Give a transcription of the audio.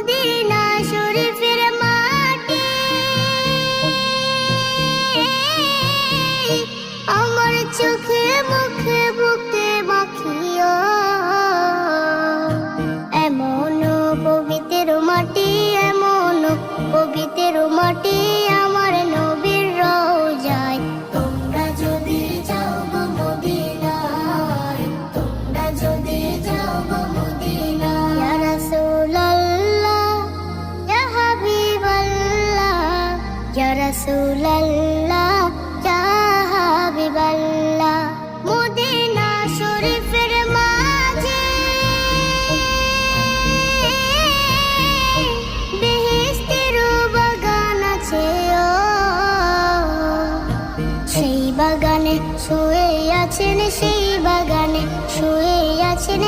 Medina শরীফের মাটি আমার চোখে মুখে বুকে মাখিও। এমন পবিত্র মাটি, এমন পবিত্র মাটি আমার নবীর রওজায়। তোমরা যদি যাও গো মদিনায়, তোমরা যদি যাও গো মদিনায়। ইয়া রাসূলুল্লাহ, ইয়া হাবিবাল্লাহ, ইয়া রাসূলুল্লাহ, ইয়া হাবিবাল্লাহ। মদিনা শরীফের মাঝে বেহেশতের বাগান আছে ও। সেই বাগানে শুয়ে আছেন, সেই বাগানে শুয়ে আছেন